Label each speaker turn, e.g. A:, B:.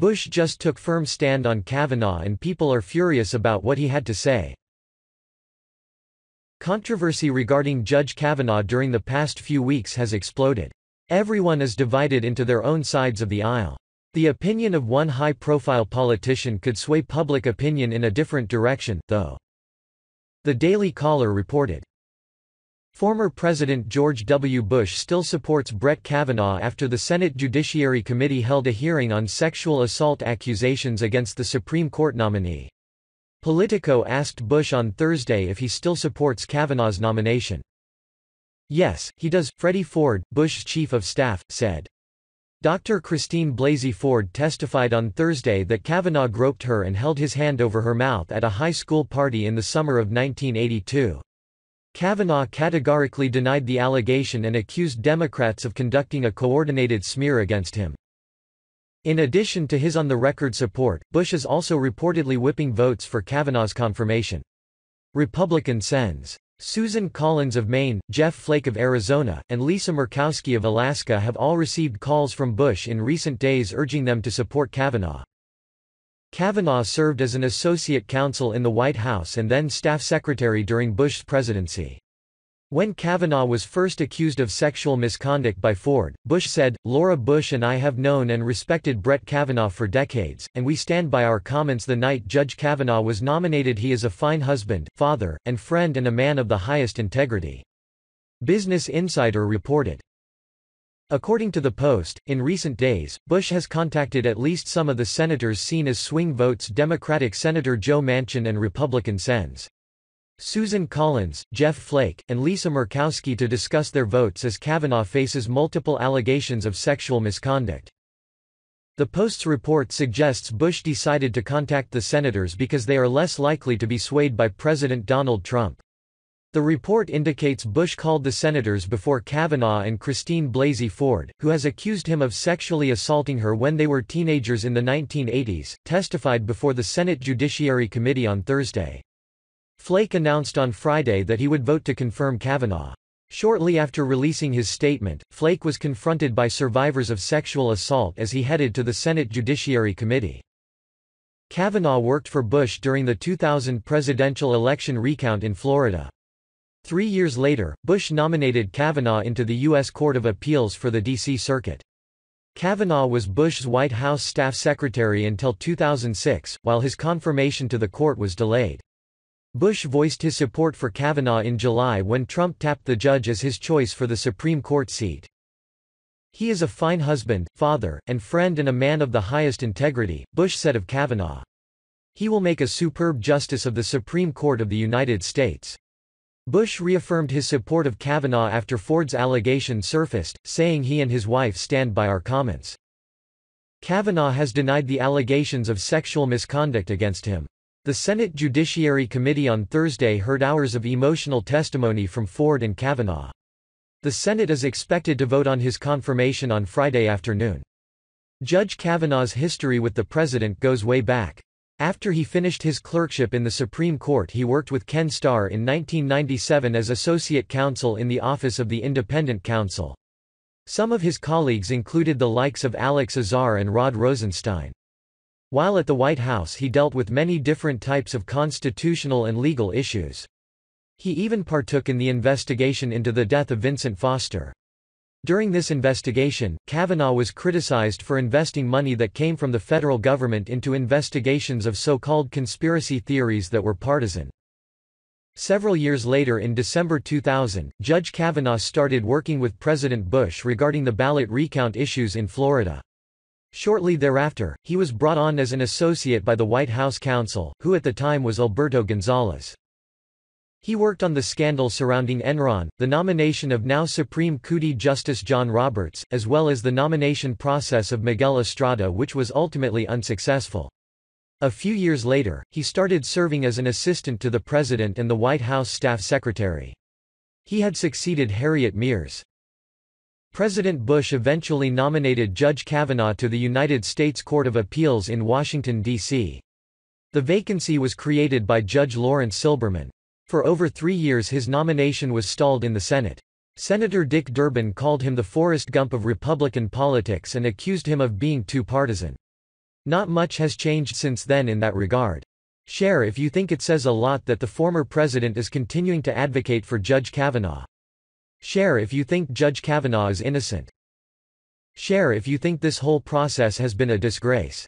A: Bush just took firm stand on Kavanaugh and people are furious about what he had to say. Controversy regarding Judge Kavanaugh during the past few weeks has exploded. Everyone is divided into their own sides of the aisle. The opinion of one high-profile politician could sway public opinion in a different direction, though. The Daily Caller reported. Former President George W. Bush still supports Brett Kavanaugh after the Senate Judiciary Committee held a hearing on sexual assault accusations against the Supreme Court nominee. Politico asked Bush on Thursday if he still supports Kavanaugh's nomination. "Yes, he does," Freddy Ford, Bush's chief of staff, said. Dr. Blasey Ford testified on Thursday that Kavanaugh groped her and held his hand over her mouth at a high school party in the summer of 1982. Kavanaugh categorically denied the allegation and accused Democrats of conducting a coordinated smear against him. In addition to his on-the-record support, Bush is also reportedly whipping votes for Kavanaugh's confirmation. Republican Sens. Susan Collins of Maine, Jeff Flake of Arizona, and Lisa Murkowski of Alaska have all received calls from Bush in recent days urging them to support Kavanaugh. Kavanaugh served as an associate counsel in the White House and then staff secretary during Bush's presidency. When Kavanaugh was first accused of sexual misconduct by Ford, Bush said, "Laura Bush and I have known and respected Brett Kavanaugh for decades, and we stand by our comments the night Judge Kavanaugh was nominated. He is a fine husband, father, and friend and a man of the highest integrity." Business Insider reported. According to the Post, in recent days, Bush has contacted at least some of the senators seen as swing votes: Democratic Senator Joe Manchin and Republican Sens. Susan Collins, Jeff Flake, and Lisa Murkowski to discuss their votes as Kavanaugh faces multiple allegations of sexual misconduct. The Post's report suggests Bush decided to contact the senators because they are less likely to be swayed by President Donald Trump. The report indicates Bush called the senators before Kavanaugh and Blasey Ford, who has accused him of sexually assaulting her when they were teenagers in the 1980s, testified before the Senate Judiciary Committee on Thursday. Flake announced on Friday that he would vote to confirm Kavanaugh. Shortly after releasing his statement, Flake was confronted by survivors of sexual assault as he headed to the Senate Judiciary Committee. Kavanaugh worked for Bush during the 2000 presidential election recount in Florida. 3 years later, Bush nominated Kavanaugh into the U.S. Court of Appeals for the D.C. Circuit. Kavanaugh was Bush's White House staff secretary until 2006, while his confirmation to the court was delayed. Bush voiced his support for Kavanaugh in July when Trump tapped the judge as his choice for the Supreme Court seat. "He is a fine husband, father, and friend and a man of the highest integrity," Bush said of Kavanaugh. "He will make a superb justice of the Supreme Court of the United States." Bush reaffirmed his support of Kavanaugh after Ford's allegation surfaced, saying he and his wife stand by our comments. Kavanaugh has denied the allegations of sexual misconduct against him. The Senate Judiciary Committee on Thursday heard hours of emotional testimony from Ford and Kavanaugh. The Senate is expected to vote on his confirmation on Friday afternoon. Judge Kavanaugh's history with the president goes way back. After he finished his clerkship in the Supreme Court, he worked with Ken Starr in 1997 as associate counsel in the Office of the Independent Counsel. Some of his colleagues included the likes of Alex Azar and Rod Rosenstein. While at the White House, he dealt with many different types of constitutional and legal issues. He even partook in the investigation into the death of Vincent Foster. During this investigation, Kavanaugh was criticized for investing money that came from the federal government into investigations of so-called conspiracy theories that were partisan. Several years later, in December 2000, Judge Kavanaugh started working with President Bush regarding the ballot recount issues in Florida. Shortly thereafter, he was brought on as an associate by the White House counsel, who at the time was Alberto Gonzales. He worked on the scandal surrounding Enron, the nomination of now Supreme Court Justice John Roberts, as well as the nomination process of Miguel Estrada, which was ultimately unsuccessful. A few years later, he started serving as an assistant to the president and the White House staff secretary. He had succeeded Harriet Miers. President Bush eventually nominated Judge Kavanaugh to the United States Court of Appeals in Washington, D.C. The vacancy was created by Judge Lawrence Silberman. For over 3 years his nomination was stalled in the Senate. Senator Dick Durbin called him the Forrest Gump of Republican politics and accused him of being too partisan. Not much has changed since then in that regard. Share if you think it says a lot that the former president is continuing to advocate for Judge Kavanaugh. Share if you think Judge Kavanaugh is innocent. Share if you think this whole process has been a disgrace.